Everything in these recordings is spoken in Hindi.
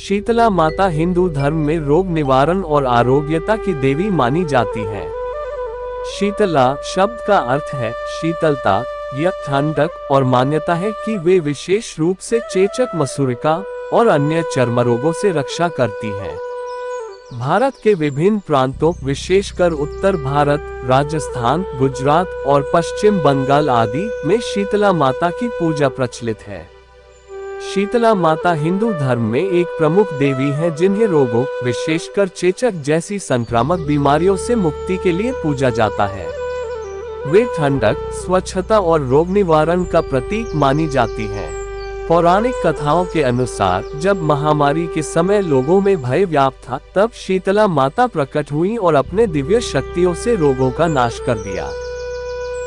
शीतला माता हिंदू धर्म में रोग निवारण और आरोग्यता की देवी मानी जाती है। शीतला शब्द का अर्थ है शीतलता या ठंडक और मान्यता है कि वे विशेष रूप से चेचक, मसूरिका और अन्य चर्म रोगों से रक्षा करती हैं। भारत के विभिन्न प्रांतों, विशेषकर उत्तर भारत, राजस्थान, गुजरात और पश्चिम बंगाल आदि में शीतला माता की पूजा प्रचलित है। शीतला माता हिंदू धर्म में एक प्रमुख देवी हैं जिन्हें रोगों, विशेषकर चेचक जैसी संक्रामक बीमारियों से मुक्ति के लिए पूजा जाता है। वे ठंडक, स्वच्छता और रोग निवारण का प्रतीक मानी जाती हैं। पौराणिक कथाओं के अनुसार जब महामारी के समय लोगों में भय व्याप्त था, तब शीतला माता प्रकट हुई और अपने दिव्य शक्तियों से रोगों का नाश कर दिया।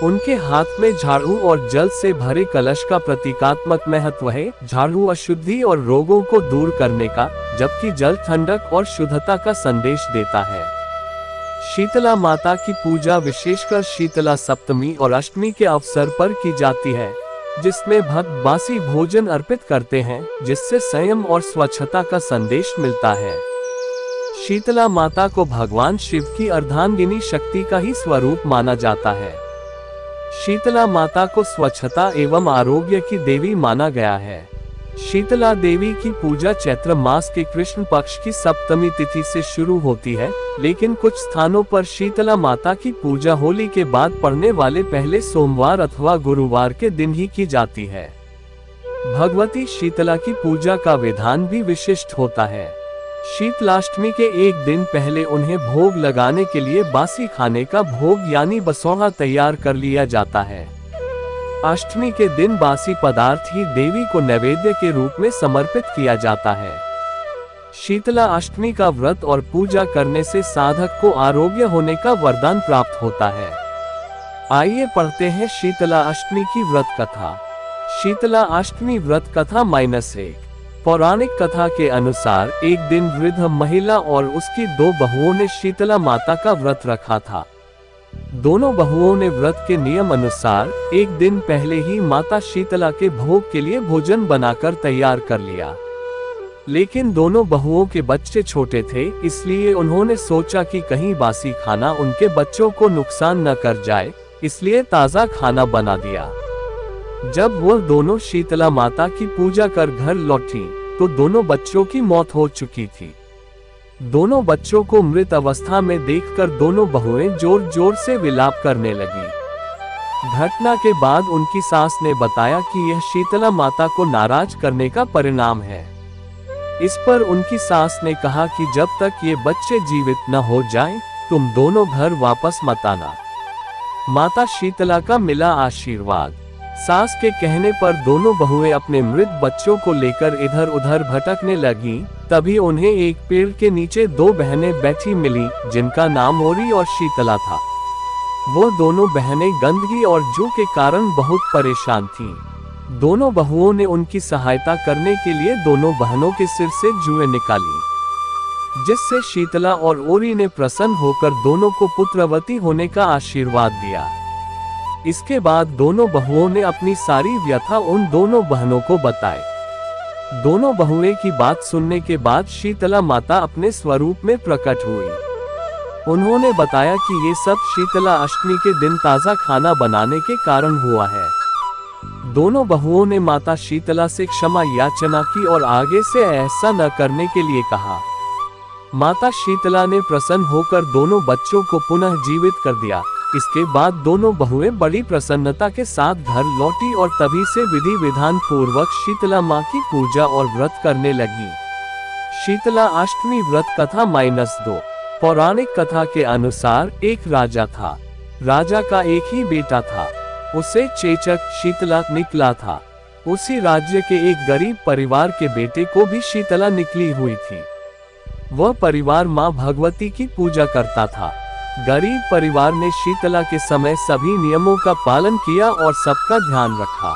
उनके हाथ में झाड़ू और जल से भरे कलश का प्रतीकात्मक महत्व है। झाड़ू अशुद्धि और रोगों को दूर करने का, जबकि जल ठंडक और शुद्धता का संदेश देता है। शीतला माता की पूजा विशेषकर शीतला सप्तमी और अष्टमी के अवसर पर की जाती है, जिसमें भक्त बासी भोजन अर्पित करते हैं, जिससे संयम और स्वच्छता का संदेश मिलता है। शीतला माता को भगवान शिव की अर्धांगिनी शक्ति का ही स्वरूप माना जाता है। शीतला माता को स्वच्छता एवं आरोग्य की देवी माना गया है। शीतला देवी की पूजा चैत्र मास के कृष्ण पक्ष की सप्तमी तिथि से शुरू होती है, लेकिन कुछ स्थानों पर शीतला माता की पूजा होली के बाद पड़ने वाले पहले सोमवार अथवा गुरुवार के दिन ही की जाती है। भगवती शीतला की पूजा का विधान भी विशिष्ट होता है। शीतलाष्टमी के एक दिन पहले उन्हें भोग लगाने के लिए बासी खाने का भोग यानी बसौड़ा तैयार कर लिया जाता है। अष्टमी के दिन बासी पदार्थ ही देवी को नैवेद्य के रूप में समर्पित किया जाता है। शीतला अष्टमी का व्रत और पूजा करने से साधक को आरोग्य होने का वरदान प्राप्त होता है। आइए पढ़ते हैं शीतला अष्टमी की व्रत कथा। शीतला अष्टमी व्रत कथा -1। पौराणिक कथा के अनुसार एक दिन वृद्ध महिला और उसकी 2 बहुओं ने शीतला माता का व्रत रखा था। दोनों बहुओं ने व्रत के नियम अनुसार एक दिन पहले ही माता शीतला के भोग के लिए भोजन बनाकर तैयार कर लिया। लेकिन दोनों बहुओं के बच्चे छोटे थे, इसलिए उन्होंने सोचा कि कहीं बासी खाना उनके बच्चों को नुकसान न कर जाए, इसलिए ताज़ा खाना बना दिया। जब वह दोनों शीतला माता की पूजा कर घर लौटी, तो दोनों बच्चों की मौत हो चुकी थी। दोनों बच्चों को मृत अवस्था में देखकर दोनों बहुएं जोर जोर से विलाप करने लगी। घटना के बाद उनकी सास ने बताया कि यह शीतला माता को नाराज करने का परिणाम है। इस पर उनकी सास ने कहा कि जब तक ये बच्चे जीवित न हो जाएं, तुम दोनों घर वापस मत आना। माता शीतला का मिला आशीर्वाद। सास के कहने पर दोनों बहुएं अपने मृत बच्चों को लेकर इधर उधर भटकने लगीं। तभी उन्हें एक पेड़ के नीचे 2 बहनें बैठी मिली, जिनका नाम ओरी और शीतला था। वो दोनों बहनें गंदगी और जू के कारण बहुत परेशान थीं। दोनों बहुओं ने उनकी सहायता करने के लिए दोनों बहनों के सिर से जुएं निकाली, जिससे शीतला और ओरी ने प्रसन्न होकर दोनों को पुत्रवती होने का आशीर्वाद दिया। इसके बाद दोनों बहुओं ने अपनी सारी व्यथा उन दोनों बहनों को बताई। दोनों बहुएं की बात सुनने के बाद शीतला माता अपने स्वरूप में प्रकट हुई। उन्होंने बताया कि ये सब शीतला अष्टमी के दिन ताज़ा खाना बनाने के कारण हुआ है। दोनों बहुओं ने माता शीतला से क्षमा याचना की और आगे से ऐसा न करने के लिए कहा। माता शीतला ने प्रसन्न होकर दोनों बच्चों को पुनः जीवित कर दिया। इसके बाद दोनों बहुएं बड़ी प्रसन्नता के साथ घर लौटी और तभी से विधि विधान पूर्वक शीतला माँ की पूजा और व्रत करने लगी। शीतला अष्टमी व्रत कथा -2। पौराणिक कथा के अनुसार एक राजा था। राजा का एक ही बेटा था। उसे चेचक शीतला निकला था। उसी राज्य के एक गरीब परिवार के बेटे को भी शीतला निकली हुई थी। वह परिवार माँ भगवती की पूजा करता था। गरीब परिवार ने शीतला के समय सभी नियमों का पालन किया और सबका ध्यान रखा।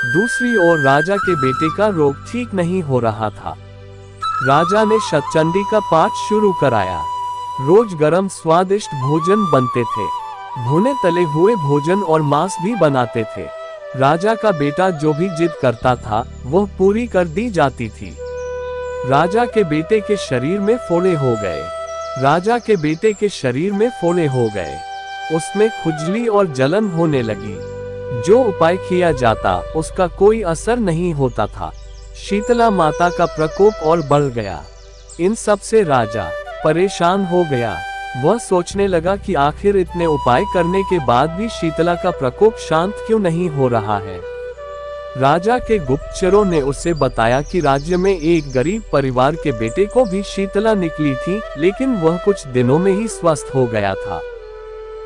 दूसरी ओर राजा के बेटे का रोग ठीक नहीं हो रहा था। राजा ने शतचंडी का पाठ शुरू कराया। रोज गरम स्वादिष्ट भोजन बनते थे। भुने तले हुए भोजन और मांस भी बनाते थे। राजा का बेटा जो भी जिद करता था, वह पूरी कर दी जाती थी। राजा के बेटे के शरीर में फोड़े हो गए। राजा के बेटे के शरीर में फोड़े हो गए। उसमें खुजली और जलन होने लगी। जो उपाय किया जाता उसका कोई असर नहीं होता था। शीतला माता का प्रकोप और बढ़ गया। इन सब से राजा परेशान हो गया। वह सोचने लगा कि आखिर इतने उपाय करने के बाद भी शीतला का प्रकोप शांत क्यों नहीं हो रहा है। राजा के गुप्तचरों ने उसे बताया कि राज्य में एक गरीब परिवार के बेटे को भी शीतला निकली थी, लेकिन वह कुछ दिनों में ही स्वस्थ हो गया था।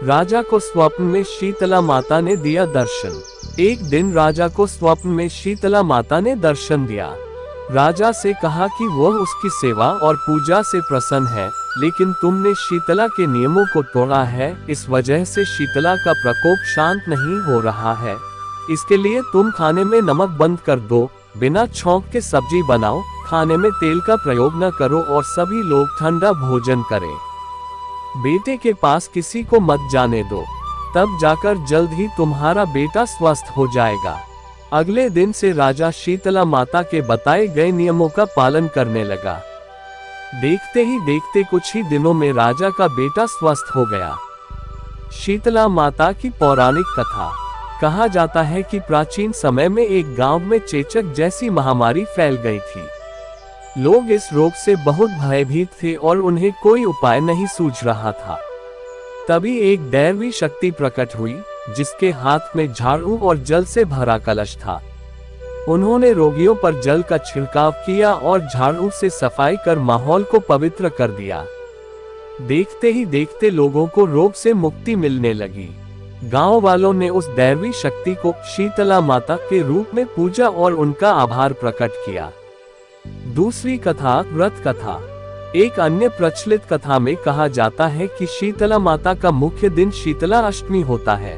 राजा को स्वप्न में शीतला माता ने दिया दर्शन। एक दिन राजा को स्वप्न में शीतला माता ने दर्शन दिया। राजा से कहा कि वह उसकी सेवा और पूजा से प्रसन्न है, लेकिन तुमने शीतला के नियमों को तोड़ा है, इस वजह से शीतला का प्रकोप शांत नहीं हो रहा है। इसके लिए तुम खाने में नमक बंद कर दो, बिना छौंक के सब्जी बनाओ, खाने में तेल का प्रयोग न करो और सभी लोग ठंडा भोजन करें। बेटे के पास किसी को मत जाने दो, तब जाकर जल्द ही तुम्हारा बेटा स्वस्थ हो जाएगा। अगले दिन से राजा शीतला माता के बताए गए नियमों का पालन करने लगा। देखते ही देखते कुछ ही दिनों में राजा का बेटा स्वस्थ हो गया। शीतला माता की पौराणिक कथा। कहा जाता है कि प्राचीन समय में एक गांव में चेचक जैसी महामारी फैल गई थी। लोग इस रोग से बहुत भयभीत थे और उन्हें कोई उपाय नहीं सूझ रहा था। तभी एक दैवी शक्ति प्रकट हुई, जिसके हाथ में झाड़ू और जल से भरा कलश था। उन्होंने रोगियों पर जल का छिड़काव किया और झाड़ू से सफाई कर माहौल को पवित्र कर दिया। देखते ही देखते लोगों को रोग से मुक्ति मिलने लगी। गांव वालों ने उस दैवी शक्ति को शीतला माता के रूप में पूजा और उनका आभार प्रकट किया। दूसरी कथा, व्रत कथा। एक अन्य प्रचलित कथा में कहा जाता है कि शीतला माता का मुख्य दिन शीतला अष्टमी होता है।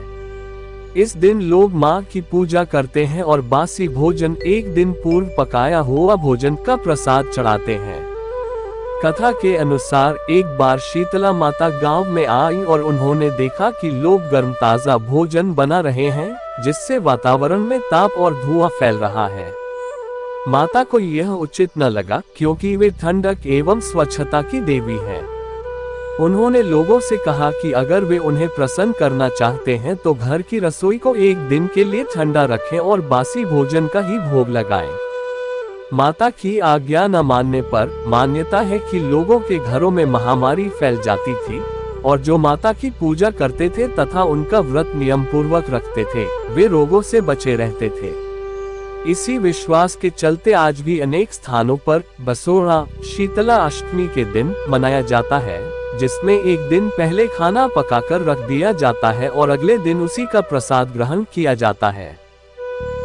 इस दिन लोग मां की पूजा करते हैं और बासी भोजन, एक दिन पूर्व पकाया हुआ भोजन का प्रसाद चढ़ाते हैं। कथा के अनुसार एक बार शीतला माता गांव में आई और उन्होंने देखा कि लोग गर्म ताजा भोजन बना रहे हैं, जिससे वातावरण में ताप और धुआं फैल रहा है। माता को यह उचित न लगा, क्योंकि वे ठंडक एवं स्वच्छता की देवी हैं। उन्होंने लोगों से कहा कि अगर वे उन्हें प्रसन्न करना चाहते हैं तो घर की रसोई को एक दिन के लिए ठंडा रखें और बासी भोजन का ही भोग लगाएं। माता की आज्ञा न मानने पर मान्यता है कि लोगों के घरों में महामारी फैल जाती थी, और जो माता की पूजा करते थे तथा उनका व्रत नियम पूर्वक रखते थे, वे रोगों से बचे रहते थे। इसी विश्वास के चलते आज भी अनेक स्थानों पर बसोड़ा शीतला अष्टमी के दिन मनाया जाता है, जिसमें एक दिन पहले खाना पकाकर रख दिया जाता है और अगले दिन उसी का प्रसाद ग्रहण किया जाता है।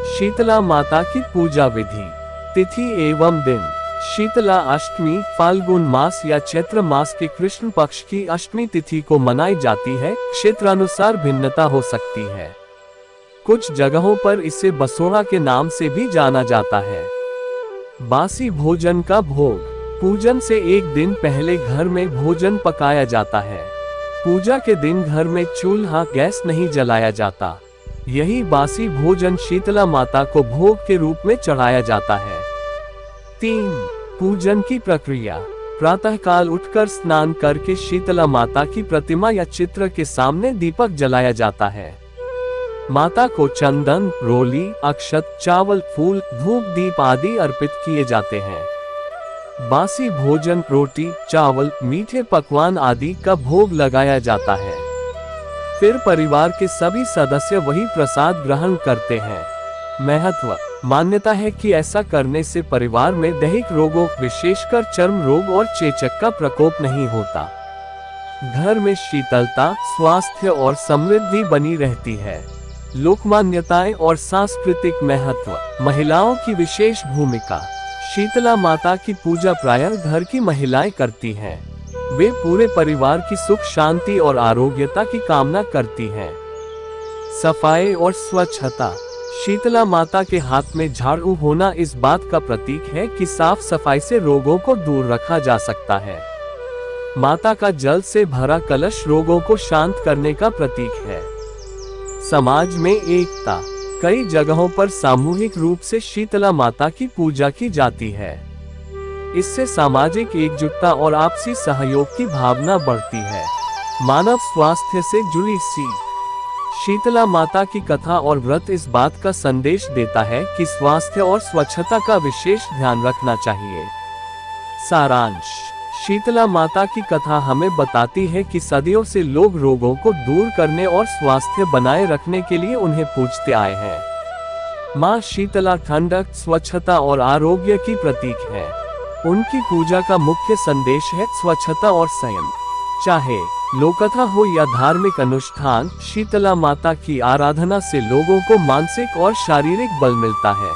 शीतला माता की पूजा विधि, तिथि एवं दिन। शीतला अष्टमी फाल्गुन मास या चैत्र मास के कृष्ण पक्ष की अष्टमी तिथि को मनाई जाती है। क्षेत्रानुसार भिन्नता हो सकती है। कुछ जगहों पर इसे बसोड़ा के नाम से भी जाना जाता है। बासी भोजन का भोग। पूजन से एक दिन पहले घर में भोजन पकाया जाता है। पूजा के दिन घर में चूल्हा गैस नहीं जलाया जाता। यही बासी भोजन शीतला माता को भोग के रूप में चढ़ाया जाता है। 3. पूजन की प्रक्रिया। प्रातःकाल उठकर स्नान करके शीतला माता की प्रतिमा या चित्र के सामने दीपक जलाया जाता है। माता को चंदन, रोली, अक्षत, चावल, फूल, धूप, दीप आदि अर्पित किए जाते हैं। बासी भोजन, रोटी, चावल, मीठे पकवान आदि का भोग लगाया जाता है। फिर परिवार के सभी सदस्य वही प्रसाद ग्रहण करते हैं। महत्व। मान्यता है कि ऐसा करने से परिवार में दैहिक रोगों, विशेषकर चर्म रोग और चेचक का प्रकोप नहीं होता। घर में शीतलता, स्वास्थ्य और समृद्धि बनी रहती है। लोक मान्यताएं और सांस्कृतिक महत्व। महिलाओं की विशेष भूमिका। शीतला माता की पूजा प्रायः घर की महिलाएं करती हैं। वे पूरे परिवार की सुख शांति और आरोग्यता की कामना करती हैं। सफाई और स्वच्छता। शीतला माता के हाथ में झाड़ू होना इस बात का प्रतीक है कि साफ सफाई से रोगों को दूर रखा जा सकता है। माता का जल से भरा कलश रोगों को शांत करने का प्रतीक है। समाज में एकता। कई जगहों पर सामूहिक रूप से शीतला माता की पूजा की जाती है। इससे सामाजिक एकजुटता और आपसी सहयोग की भावना बढ़ती है। मानव स्वास्थ्य से जुड़ी सीख। शीतला माता की कथा और व्रत इस बात का संदेश देता है कि स्वास्थ्य और स्वच्छता का विशेष ध्यान रखना चाहिए। सारांश। शीतला माता की कथा हमें बताती है कि सदियों से लोग रोगों को दूर करने और स्वास्थ्य बनाए रखने के लिए उन्हें पूजते आए हैं। माँ शीतला ठंडक, स्वच्छता और आरोग्य की प्रतीक है। उनकी पूजा का मुख्य संदेश है स्वच्छता और संयम। चाहे लोककथा हो या धार्मिक अनुष्ठान, शीतला माता की आराधना से लोगों को मानसिक और शारीरिक बल मिलता है।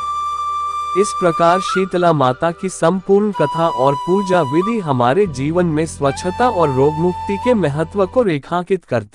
इस प्रकार शीतला माता की संपूर्ण कथा और पूजा विधि हमारे जीवन में स्वच्छता और रोग मुक्ति के महत्व को रेखांकित करती है।